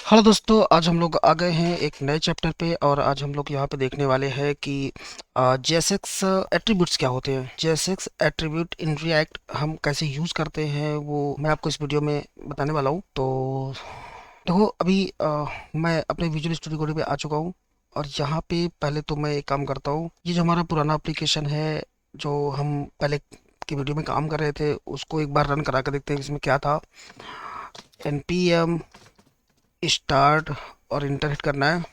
Hello दोस्तों, आज हम लोग आ गए हैं एक नए चैप्टर पे। और आज हम लोग यहाँ पे देखने वाले हैं कि जेएसएक्स एट्रीब्यूट्स क्या होते हैं। जेएसएक्स एट्रीब्यूट इन रिएक्ट हम कैसे यूज़ करते हैं वो मैं आपको इस वीडियो में बताने वाला हूँ। तो देखो, अभी मैं अपने विजुअल स्टूडियो कोड पे आ चुका हूँ। और यहाँ पे पहले तो मैं एक काम करता हूँ, ये जो हमारा पुराना एप्लीकेशन है जो हम पहले की वीडियो में काम कर रहे थे उसको एक बार रन करा कर देखते हैं इसमें क्या था। npm स्टार्ट और इंटर हिट करना है।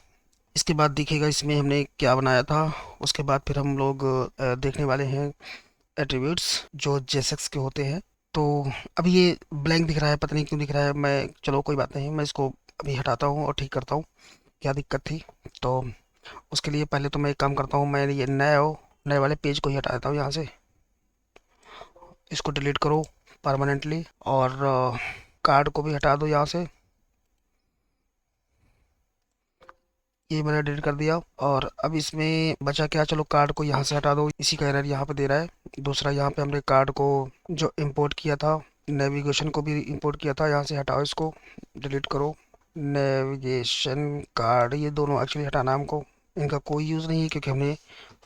इसके बाद दिखेगा इसमें हमने क्या बनाया था। उसके बाद फिर हम लोग देखने वाले हैं एट्रीब्यूट्स जो जेएसएक्स के होते हैं। तो अभी ये ब्लैंक दिख रहा है, पता नहीं क्यों दिख रहा है। मैं चलो कोई बात नहीं, मैं इसको अभी हटाता हूँ और ठीक करता हूँ क्या दिक्कत थी। तो उसके लिए पहले तो मैं एक काम करता हूँ, मैं ये नए वाले पेज को ही हटा देता हूँ यहाँ से। इसको डिलीट करो परमानेंटली। और कार्ड को भी हटा दो यहाँ से। ये मैंने डिलीट कर दिया। और अब इसमें बचा क्या, चलो कार्ड को यहाँ से हटा दो, इसी का एरर यहाँ पे दे रहा है। दूसरा, यहाँ पे हमने कार्ड को जो इंपोर्ट किया था, नेविगेशन को भी इंपोर्ट किया था, यहाँ से हटाओ, इसको डिलीट करो। नेविगेशन कार्ड ये दोनों एक्चुअली हटाना है हमको। इनका कोई यूज़ नहीं है क्योंकि हमने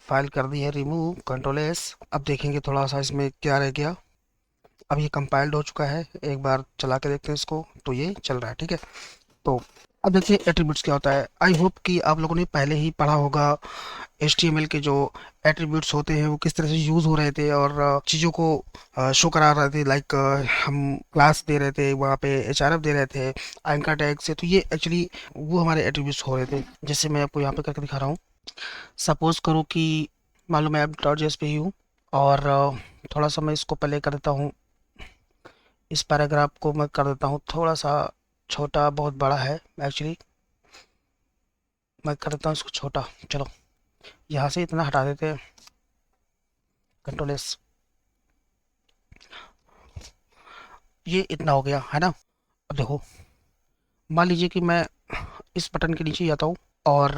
फाइल कर दी है रिमूव, कंट्रोल एस। अब देखेंगे थोड़ा सा इसमें क्या रह गया। अब ये कंपाइल्ड हो चुका है, एक बार चला के देखते हैं इसको। तो ये चल रहा है, ठीक है। तो अब देखिए एट्रीब्यूट्स क्या होता है। आई होप कि आप लोगों ने पहले ही पढ़ा होगा HTML के जो एट्रीब्यूट्स होते हैं वो किस तरह से यूज़ हो रहे थे और चीज़ों को शो करा रहे थे। लाइक हम क्लास दे रहे थे, वहाँ पे HRF दे रहे थे एंकर टैग से। तो ये एक्चुअली वो हमारे एट्रीब्यूट्स हो रहे थे। जैसे मैं आपको यहाँ पे करके दिखा रहा हूँ। सपोज करो कि मान लो मैं अब .js पे ही हूँ। और थोड़ा सा मैं इसको पहले कर देता हूँ, इस पैराग्राफ को मैं कर देता हूँ थोड़ा सा छोटा, बहुत बड़ा है एक्चुअली। मैं कर देता हूँ इसको छोटा। चलो यहाँ से इतना हटा देते हैं, कंट्रोल एस। ये इतना हो गया है ना। अब देखो, मान लीजिए कि मैं इस बटन के नीचे जाता हूँ और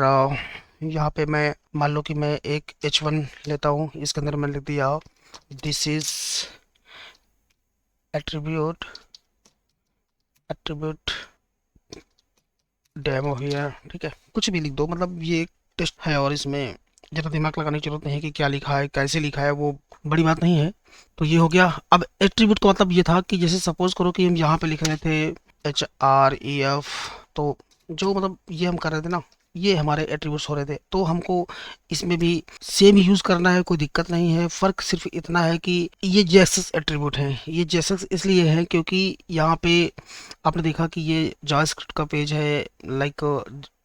यहाँ पे मैं मान लो कि मैं एक H1 लेता हूँ। इसके अंदर मैंने लिख दिया this is attribute attribute demo here, ठीक है। कुछ भी लिख दो, मतलब ये एक टेस्ट है और इसमें ज़्यादा दिमाग लगाने की जरूरत नहीं है कि क्या लिखा है कैसे लिखा है, वो बड़ी बात नहीं है। तो ये हो गया। अब एट्रीब्यूट का मतलब ये था कि जैसे सपोज करो कि हम यहाँ पे लिख रहे थे HREF। तो जो मतलब ये हम कर रहे थे ना, ये हमारे एट्रीब्यूट्स हो रहे थे। तो हमको इसमें भी सेम यूज़ करना है, कोई दिक्कत नहीं है। फ़र्क सिर्फ इतना है कि ये जेएसएक्स एट्रीब्यूट हैं। ये जेएसएक्स इसलिए है क्योंकि यहाँ पे आपने देखा कि ये जावास्क्रिप्ट का पेज है, लाइक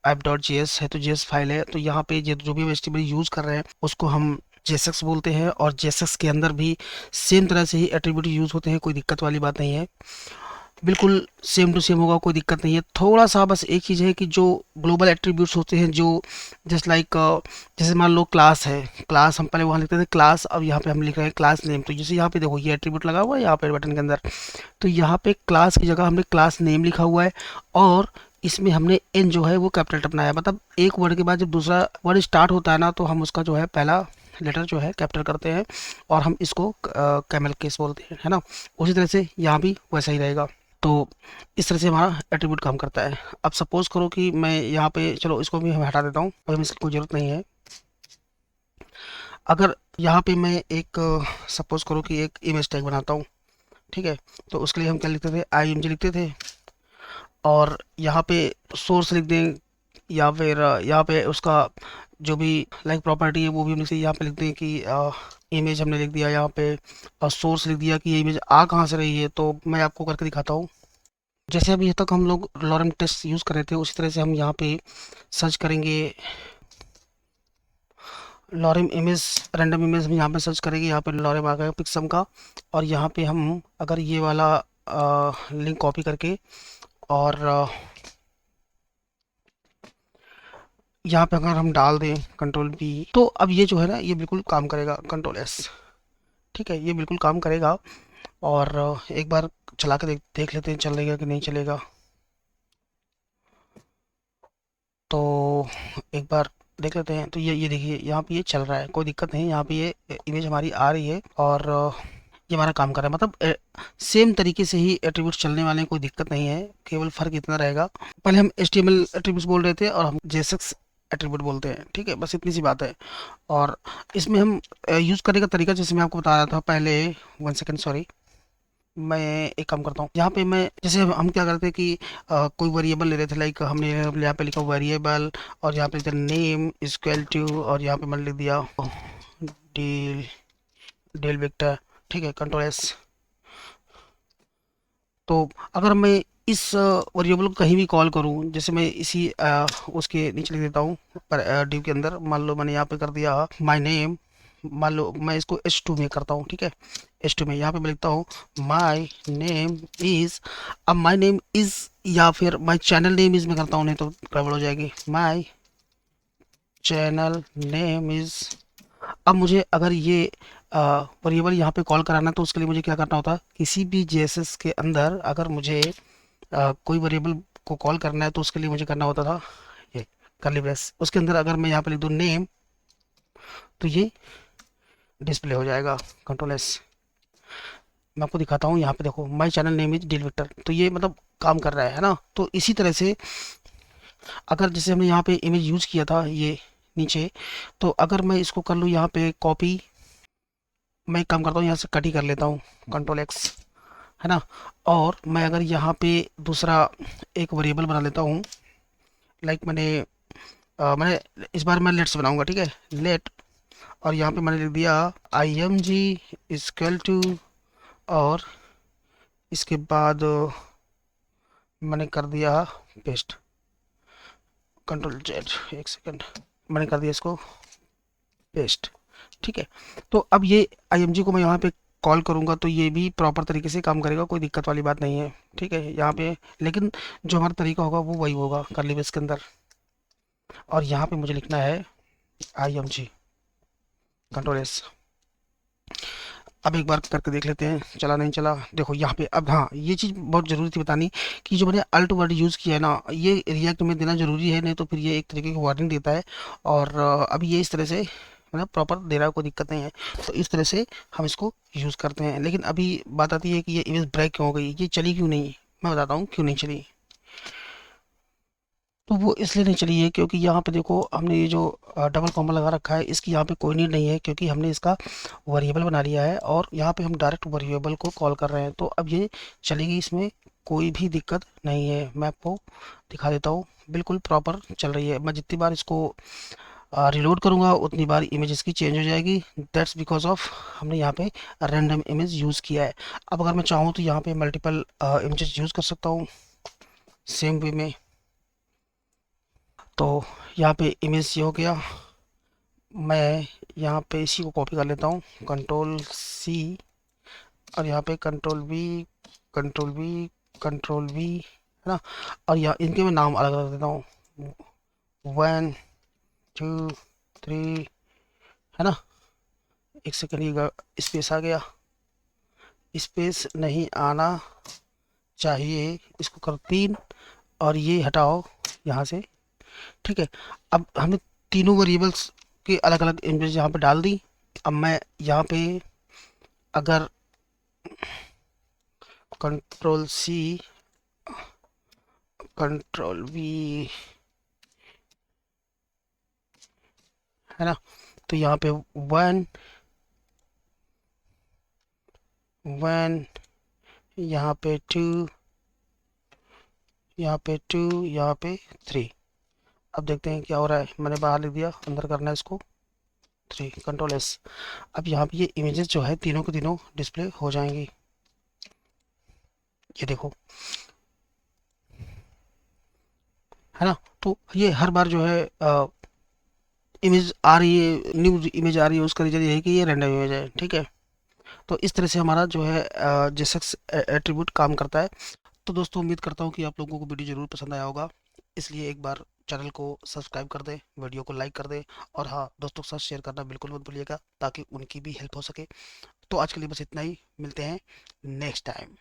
app.js है, तो जेएस फाइल है। तो यहाँ पे जो भी हम एचटीएमएल यूज़ कर रहे हैं उसको हम जेएसएक्स बोलते हैं। और जेएसएक्स के अंदर भी सेम तरह से ही एट्रीब्यूट यूज़ होते हैं, कोई दिक्कत वाली बात नहीं है। बिल्कुल सेम टू सेम होगा, कोई दिक्कत नहीं है। थोड़ा सा बस एक चीज़ है कि जो ग्लोबल एट्रीब्यूट्स होते हैं, जो जस्ट लाइक जैसे मान लो क्लास है, क्लास हम पहले वहाँ लिखते थे क्लास, अब यहाँ पे हम लिख रहे हैं क्लास नेम। तो जैसे यहाँ पे देखो ये एट्रीब्यूट लगा हुआ है यहाँ पे बटन के अंदर, तो यहाँ पे क्लास की जगह हमने क्लास नेम लिखा हुआ है। और इसमें हमने एन जो है वो कैपिटल अपनाया है। मतलब एक वर्ड के बाद जब दूसरा वर्ड स्टार्ट होता है ना, तो हम उसका जो है पहला लेटर जो है कैपिटल करते हैं और हम इसको कैमल केस बोलते हैं, है ना। उसी तरह से यहाँ भी वैसा ही रहेगा। तो इस तरह से हमारा एट्रीब्यूट काम करता है। अब सपोज करो कि मैं यहाँ पे, चलो इसको भी मैं हटा देता हूँ, अभी इसकी कोई ज़रूरत नहीं है। अगर यहाँ पे मैं एक सपोज करो कि एक इमेज टैग बनाता हूँ, ठीक है। तो उसके लिए हम क्या लिखते थे, IMG लिखते थे। और यहाँ पे सोर्स लिख दें, या फिर यहाँ पे उसका जो भी लाइक प्रॉपर्टी है वो भी हम लिख दें। यहाँ पे लिख दें कि इमेज हमने लिख दिया यहाँ पे, और सोर्स लिख दिया कि ये इमेज आ कहाँ से रही है। तो मैं आपको करके दिखाता हूँ। जैसे अभी तक हम लोग लॉरेम टेस्ट यूज़ कर रहे थे, उसी तरह से हम यहाँ पे सर्च करेंगे लॉरेम इमेज, रैंडम इमेज हम यहाँ पे सर्च करेंगे। यहाँ पे लॉरेम आ गया पिक्सम का। और यहाँ पे हम अगर ये वाला लिंक कॉपी करके और यहाँ पे अगर हम डाल दें कंट्रोल V, तो अब ये जो है ना ये बिल्कुल काम करेगा, कंट्रोल S, ठीक है। ये बिल्कुल काम करेगा। और एक बार चला के देख लेते हैं चलेगा कि नहीं चलेगा। तो एक बार देख लेते हैं। तो ये देखिए यहाँ पे ये चल रहा है, कोई दिक्कत नहीं। यहाँ पे ये इमेज हमारी आ रही है। और ये हमारा काम कर रहा है, मतलब सेम तरीके से ही एट्रीब्यूट्स चलने वाले हैं, कोई दिक्कत नहीं है, केवल फ़र्क इतना रहेगा। पहले हम HTML एट्रीब्यूट्स बोल रहे थे और हम JSX एट्रीब्यूट बोलते हैं, ठीक है, बस इतनी सी बात है। और इसमें हम यूज़ करने का तरीका जैसे मैं आपको बता रहा था पहले, 1 सेकेंड सॉरी, मैं एक काम करता हूँ यहाँ पे, मैं जैसे हम क्या करते हैं कि कोई वेरिएबल ले रहे थे, लाइक हमने यहाँ पे लिखा वेरिएबल और यहाँ पे लिखा नेम इक्वल टू, और यहाँ पे मैंने लिख दिया डेल डेल वेक्टर, ठीक है, कंट्रोल S। तो अगर मैं इस वेरिएबल को कहीं भी कॉल करूं, जैसे मैं इसी उसके नीचे लिख देता हूं पर डिव के अंदर, मान लो मैंने यहाँ पे कर दिया माय नेम, मान लो मैं इसको H2 में करता हूँ, ठीक है, H2 में यहाँ पे मैं लिखता हूँ माय नेम इज, अब माय नेम इज या फिर माय चैनल नेम इज में करता हूँ, नहीं तो गड़बड़ हो जाएगी, माय चैनल नेम इज। अब मुझे अगर ये वेरिएबल यहाँ पे कॉल कराना है तो उसके लिए मुझे क्या करना होता है, किसी भी JSS के अंदर अगर मुझे कोई वेरिएबल को कॉल करना है तो उसके लिए मुझे करना होता था ये कर्ली ब्रेस, उसके अंदर अगर मैं यहाँ पे लिख दूँ नेम तो ये डिस्प्ले हो जाएगा, कंट्रोल S। मैं आपको दिखाता हूँ, यहाँ पे देखो my channel name is Deal Victor, तो ये मतलब काम कर रहा है ना। तो इसी तरह से अगर जैसे हमने यहाँ पे इमेज यूज़ किया था ये नीचे, तो अगर मैं इसको कर लूँ यहाँ पे कॉपी, मैं एक काम करता हूँ यहाँ से कट ही कर लेता हूँ, कंट्रोल X, है ना। और मैं अगर यहाँ पे दूसरा एक वेरिएबल बना लेता हूँ, लाइक मैंने इस बार मैं लेट्स बनाऊंगा, ठीक है, लेट, और यहाँ पे मैंने लिख दिया IMG इक्वल टू, और इसके बाद मैंने कर दिया पेस्ट, कंट्रोल Z, 1 सेकेंड, मैंने कर दिया इसको पेस्ट, ठीक है। तो अब ये IMG को मैं यहाँ पे कॉल करूँगा तो ये भी प्रॉपर तरीके से काम करेगा, कोई दिक्कत वाली बात नहीं है, ठीक है, यहाँ पे लेकिन जो हमारा तरीका होगा वो वही होगा कर्ली ब्रेस के अंदर, और यहाँ पे मुझे लिखना है IMG, कंट्रोल S। अब एक बार करके देख लेते हैं, चला नहीं चला, देखो यहाँ पे। अब हाँ, ये चीज़ बहुत ज़रूरी थी बतानी कि जो मैंने अल्ट वर्ड यूज़ किया है ना, ये रिएक्ट में देना ज़रूरी है, नहीं तो फिर ये एक तरीके की वार्निंग देता है। और अब ये इस तरह से मतलब प्रॉपर दे रहा है, कोई दिक्कत नहीं है, तो इस तरह से हम इसको यूज़ करते हैं। लेकिन अभी बात आती है कि ये इमेज ब्रेक क्यों हो गई, ये चली क्यों नहीं, मैं बताता हूँ क्यों नहीं चली। तो वो इसलिए नहीं चली है क्योंकि यहाँ पे देखो हमने ये जो डबल कॉमा लगा रखा है, इसकी यहाँ पे कोई नीड नहीं है क्योंकि हमने इसका वेरिएबल बना लिया है और यहाँ पे हम डायरेक्ट वेरिएबल को कॉल कर रहे हैं, तो अब ये चलेगी, इसमें कोई भी दिक्कत नहीं है। मैं आपको दिखा देता हूँ, बिल्कुल प्रॉपर चल रही है। मैं जितनी बार इसको रिलोड करूँगा उतनी बार इमेज इसकी चेंज हो जाएगी, दैट्स बिकॉज ऑफ हमने यहाँ पे रैंडम इमेज यूज़ किया है। अब अगर मैं चाहूँ तो यहाँ पे मल्टीपल इमेजेस यूज़ कर सकता हूँ सेम वे में। तो यहाँ पे इमेज ये हो गया, मैं यहाँ पे इसी को कॉपी कर लेता हूँ, कंट्रोल C, और यहाँ पे control V, control V, control V, है ना। और यहाँ इनके मैं नाम अलग रख देता हूँ, 1 2 3, है ना। 1 सेकंड, ये स्पेस आ गया, स्पेस नहीं आना चाहिए, इसको कर 3, और ये हटाओ यहाँ से, ठीक है। अब हमने तीनों वेरिएबल्स के अलग अलग इमेज यहाँ पे डाल दी। अब मैं यहाँ पे अगर कंट्रोल C, कंट्रोल V, है ना, तो यहाँ पे 1 1, यहाँ पे 2, यहाँ पे 2, यहाँ पे 3। अब देखते हैं क्या हो रहा है, मैंने बाहर लिख दिया, अंदर करना है इसको 3, कंट्रोल S। अब यहाँ पे ये इमेजेस जो है तीनों के तीनों डिस्प्ले हो जाएंगी, ये देखो, है ना। तो ये हर बार जो है इमेज आ रही है, न्यू इमेज आ रही है, उसका रीजन ये है कि ये रैंडम इमेज है, ठीक है। तो इस तरह से हमारा जो है JSX एट्रीब्यूट काम करता है। तो दोस्तों उम्मीद करता हूँ कि आप लोगों को वीडियो ज़रूर पसंद आया होगा, इसलिए एक बार चैनल को सब्सक्राइब कर दें, वीडियो को लाइक कर दें, और हाँ, दोस्तों के साथ शेयर करना बिल्कुल मत भूलिएगा ताकि उनकी भी हेल्प हो सके। तो आज के लिए बस इतना ही, मिलते हैं नेक्स्ट टाइम।